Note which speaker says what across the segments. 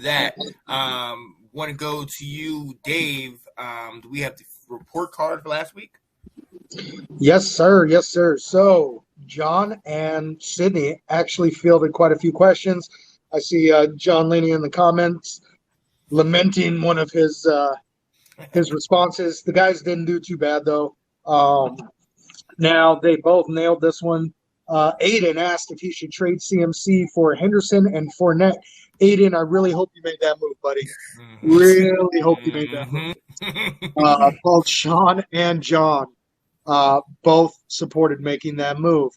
Speaker 1: that, want to go to you, Dave. Do we have the report card for last week?
Speaker 2: Yes, sir. Yes, sir. So John and Sydney actually fielded quite a few questions. I see John Laney in the comments lamenting one of his responses. The guys didn't do too bad, though. Now, they both nailed this one. Aiden asked if he should trade CMC for Henderson and Fournette. Aiden, I really hope you made that move, buddy. Really hope you made that move. Both Sean and John both supported making that move.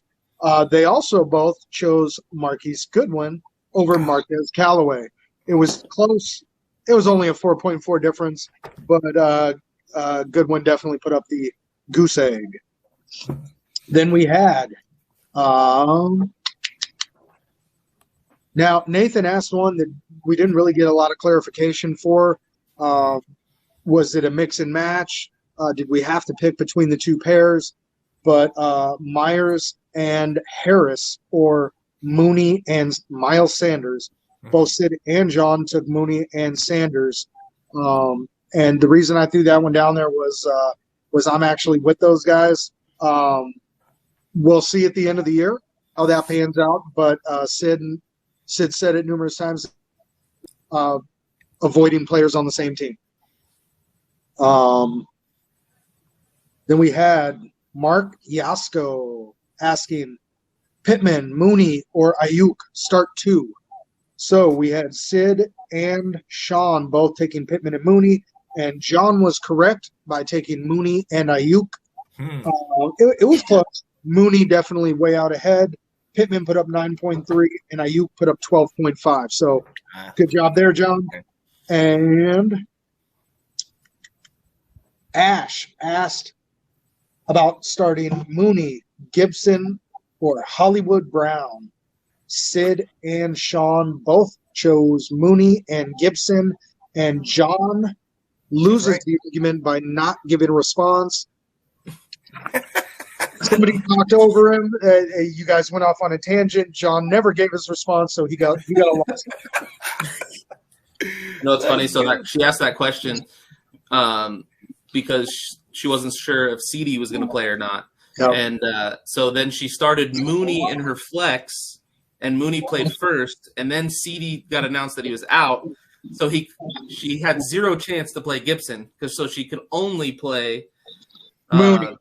Speaker 2: They also both chose Marquise Goodwin over Marquez Callaway. It was close. It was only a 4.4 difference, but Goodwin definitely put up the goose egg. Then we had now Nathan asked one that we didn't really get a lot of clarification for. Was it a mix and match? Did we have to pick between the two pairs? But Myers and Harris, or Mooney and Miles Sanders, both Sid and John took Mooney and Sanders. And the reason I threw that one down there was I'm actually with those guys. We'll see at the end of the year how that pans out. But Sid said it numerous times, avoiding players on the same team. Then we had Mark Yasko asking Pittman, Mooney, or Ayuk start two. So we had Sid and Sean both taking Pittman and Mooney, and John was correct by taking Mooney and Ayuk. It was close. Mooney definitely way out ahead. Pittman put up 9.3, and Ayuk put up 12.5. So good job there, John. And Ash asked about starting Mooney, Gibson, or Hollywood Brown. Sid and Sean both chose Mooney and Gibson, and John loses the argument by not giving a response. Somebody talked over him. You guys went off on a tangent. John never gave his response, so he got a loss.
Speaker 3: No, it's funny. So she asked that question because she wasn't sure if CD was going to play or not. Yep. And so then she started Mooney in her flex, and Mooney played first, and then CD got announced that he was out. So she had zero chance to play Gibson, so she could only play
Speaker 2: Mooney.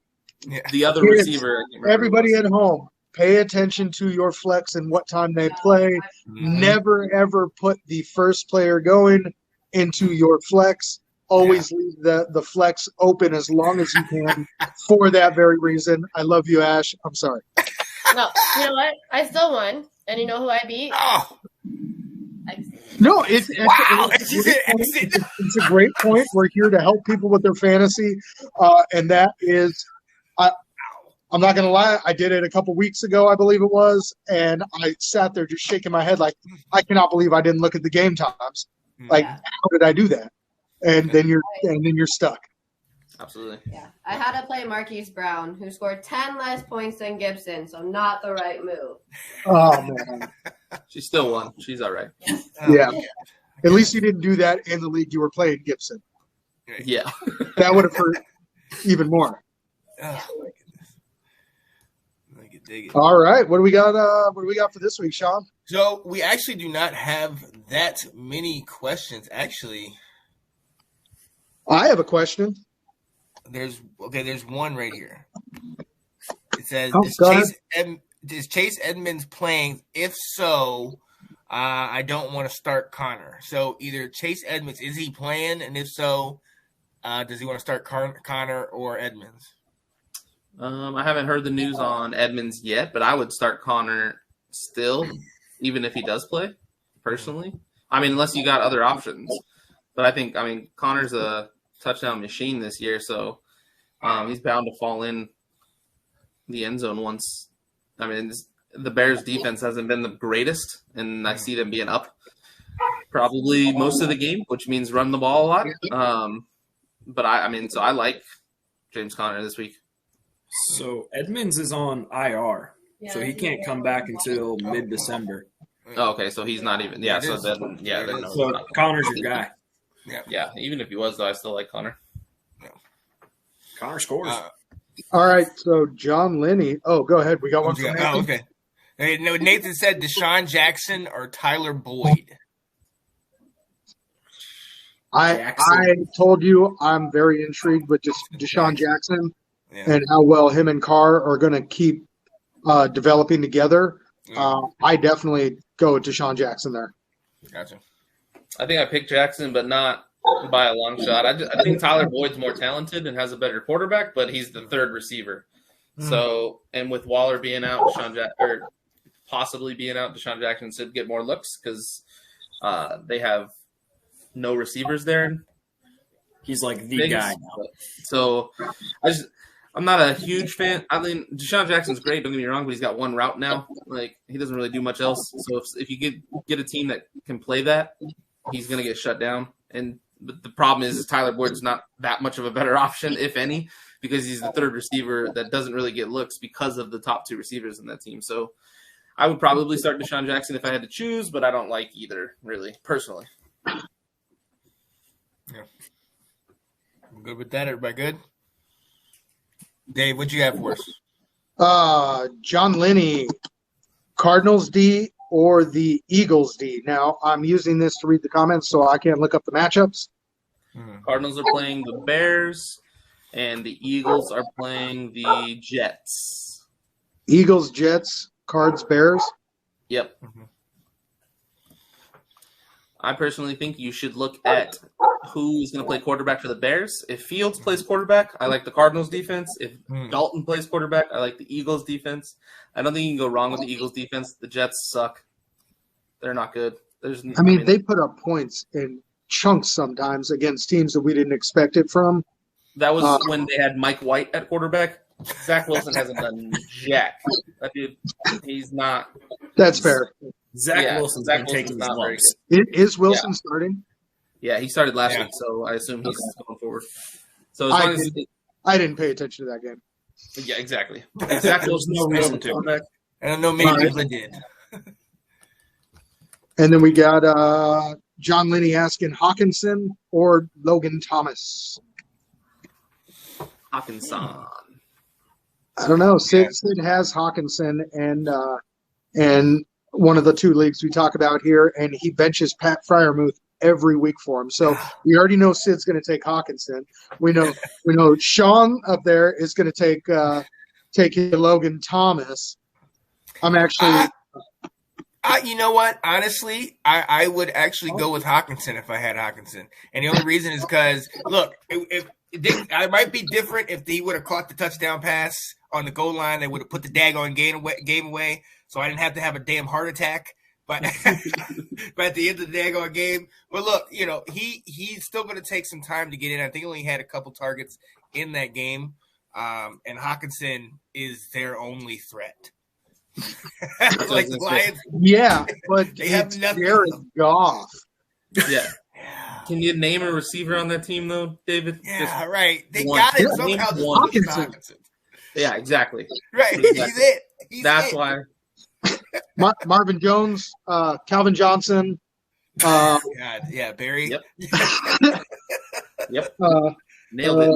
Speaker 3: The other receiver.
Speaker 2: Everybody at home, pay attention to your flex and what time they play. Never, ever put the first player going into your flex. Always leave the flex open as long as you can for that very reason. I love you, Ash. I'm sorry.
Speaker 4: No, you know what? I still won. And you know who I beat?
Speaker 1: Oh.
Speaker 2: No, it's a great point. We're here to help people with their fantasy. And that is, I'm not going to lie, I did it a couple weeks ago, I believe it was. And I sat there just shaking my head like, I cannot believe I didn't look at the game times. Like, how did I do that? And then you're stuck.
Speaker 3: Absolutely.
Speaker 4: Yeah. I had to play Marquise Brown, who scored 10 less points than Gibson, so not the right move.
Speaker 2: Oh, man.
Speaker 3: She still won. She's all right.
Speaker 2: Yeah. At least you didn't do that in the league you were playing Gibson.
Speaker 3: Yeah.
Speaker 2: That would have hurt even more.
Speaker 1: Oh, my goodness. I can dig it.
Speaker 2: All right. What do we got for this week, Sean?
Speaker 1: So we actually do not have that many questions, actually.
Speaker 2: I have a question.
Speaker 1: There's one right here. It says, is Chase Edmonds playing? If so, I don't want to start Connor. So either Chase Edmonds, is he playing? And if so, does he want to start Connor or Edmonds?
Speaker 3: I haven't heard the news on Edmonds yet, but I would start Connor still, even if he does play, personally. I mean, unless you got other options. But I think, Connor's a touchdown machine this year, so he's bound to fall in the end zone once. The Bears' defense hasn't been the greatest, and I see them being up probably most of the game, which means run the ball a lot. But so I like James Conner this week.
Speaker 5: So Edmonds is on IR, so he can't come back until mid-December.
Speaker 3: Oh, okay, so he's not even. Yeah, so then no,
Speaker 5: So Connor's your guy.
Speaker 3: Yeah, even if he was, though, I still like Connor.
Speaker 5: Connor scores.
Speaker 2: All right, so John Linney. Oh, go ahead. We got one from Nathan.
Speaker 1: Oh, okay. Hey, no, Nathan said Deshawn Jackson or Tyler Boyd.
Speaker 2: I told you I'm very intrigued with Deshawn Jackson and how well him and Carr are going to keep developing together. I definitely go with Deshawn Jackson there.
Speaker 1: Gotcha.
Speaker 3: I think I picked Jackson, but not by a long shot. I think Tyler Boyd's more talented and has a better quarterback, but he's the third receiver. So, and with Waller being out, possibly being out, Deshaun Jackson should get more looks because they have no receivers there.
Speaker 5: He's like the guy now.
Speaker 3: So, I'm not a huge fan. I mean, Deshaun Jackson's great. Don't get me wrong, but he's got one route now. Like he doesn't really do much else. So if you get a team that can play that, he's going to get shut down. And the problem is Tyler Boyd's not that much of a better option, if any, because he's the third receiver that doesn't really get looks because of the top two receivers in that team. So I would probably start Deshaun Jackson if I had to choose, but I don't like either, really, personally.
Speaker 1: Yeah. I'm good with that. Everybody good? Dave, what'd you have for us?
Speaker 2: John Linney, Cardinals D or the Eagles D. Now, I'm using this to read the comments, so I can't look up the matchups.
Speaker 3: Cardinals are playing the Bears, and the Eagles are playing the Jets.
Speaker 2: Eagles, Jets, Cards, Bears.
Speaker 3: Yep. I personally think you should look at who is going to play quarterback for the Bears. If Fields plays quarterback, I like the Cardinals defense. If Dalton plays quarterback, I like the Eagles defense. I don't think you can go wrong with the Eagles defense. The Jets suck. They're not good.
Speaker 2: I mean, they put up points in chunks sometimes against teams that we didn't expect it from.
Speaker 3: That was when they had Mike White at quarterback. Zach Wilson hasn't done jack. That dude, he's not.
Speaker 2: That's fair.
Speaker 5: Zach Wilson's been taking his lumps.
Speaker 2: Is Wilson starting?
Speaker 3: Yeah, he started last week, so I assume he's going forward. So
Speaker 2: I didn't pay attention to that game.
Speaker 3: Yeah, exactly. Zach Wilson's
Speaker 5: no reason to.
Speaker 1: I don't know many people that did.
Speaker 2: And then we got John Linney asking Hawkinson or Logan Thomas.
Speaker 3: Hawkinson.
Speaker 2: I don't know. Sid has Hawkinson and one of the two leagues we talk about here, and he benches Pat Fryermuth every week for him. So we already know Sid's going to take Hawkinson. We know Sean up there is going to take Logan Thomas. I'm actually.
Speaker 1: You know what? Honestly, I would actually go with Hawkinson if I had Hawkinson, and the only reason is because look, I might be different if he would have caught the touchdown pass on the goal line. They would have put the daggone game away, so I didn't have to have a damn heart attack. But at the end of the daggone game, but look, he's still going to take some time to get in. I think he only had a couple targets in that game, and Hawkinson is their only threat. Like the Lions,
Speaker 2: yeah, but
Speaker 1: they have nothing.
Speaker 2: Jared Goff.
Speaker 3: Yeah. Can you name a receiver on that team, though, David?
Speaker 1: Yeah, right. They got it somehow.
Speaker 2: Hawkinson.
Speaker 3: Yeah, exactly.
Speaker 1: Right.
Speaker 3: Exactly.
Speaker 1: He's it.
Speaker 3: That's why.
Speaker 2: Marvin Jones, Calvin Johnson.
Speaker 1: God, yeah, Barry.
Speaker 3: Yep. Yep. Nailed it.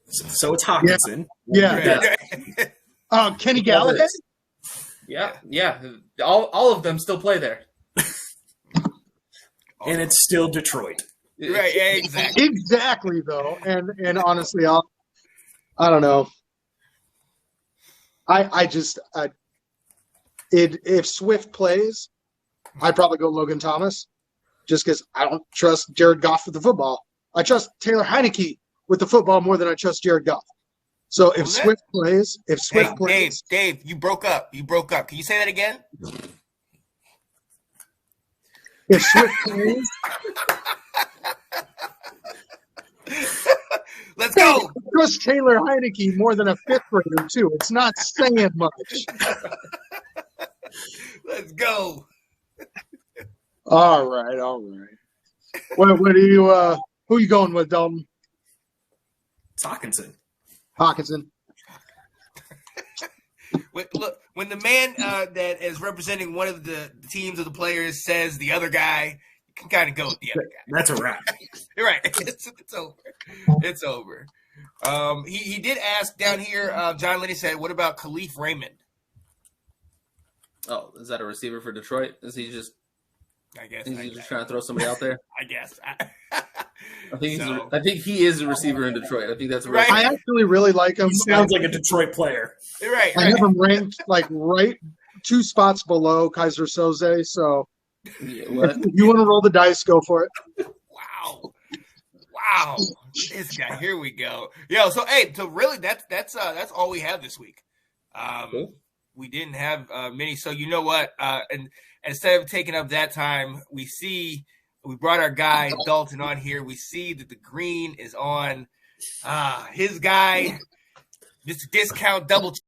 Speaker 5: So it's Hawkinson.
Speaker 2: Yeah. Kenny Galladay.
Speaker 3: Yeah. All of them still play there.
Speaker 5: And it's still Detroit.
Speaker 1: Right, yeah, exactly.
Speaker 2: Exactly, though. And honestly, I don't know. If Swift plays, I'd probably go Logan Thomas just because I don't trust Jared Goff with the football. I trust Taylor Heineke with the football more than I trust Jared Goff. So if Swift plays,
Speaker 1: Dave, you broke up. Can you say that again?
Speaker 2: If Swift plays,
Speaker 1: let's go.
Speaker 2: I trust Taylor Heineke more than a fifth grader too. It's not saying much.
Speaker 1: Let's go.
Speaker 2: All right. What do you? Who are you going with, Dalton?
Speaker 5: It's Hawkinson.
Speaker 1: Look, when the man that is representing one of the teams of the players says the other guy, you can kind of go with the other guy.
Speaker 5: That's a wrap.
Speaker 1: You're right. It's over. It's over. He did ask down here. John Lenny said, "What about Khalif Raymond?"
Speaker 3: Oh, is that a receiver for Detroit? Is he just?
Speaker 1: I guess
Speaker 3: he's just trying to throw somebody out there.
Speaker 1: I guess.
Speaker 3: I think he is a receiver in Detroit. I think that's right.
Speaker 2: I actually really like him.
Speaker 5: He sounds like a Detroit player.
Speaker 1: Right.
Speaker 2: I have him ranked like right 2 spots below Kaiser Soze. So
Speaker 3: Yeah,
Speaker 2: if you want to roll the dice, go for it.
Speaker 1: Wow. This guy. Here we go. Yo. So really, that's all we have this week.
Speaker 3: Cool.
Speaker 1: We didn't have many. So you know what? And instead of taking up that time, we brought our guy Dalton on here. We see that the green is on his guy. This discount double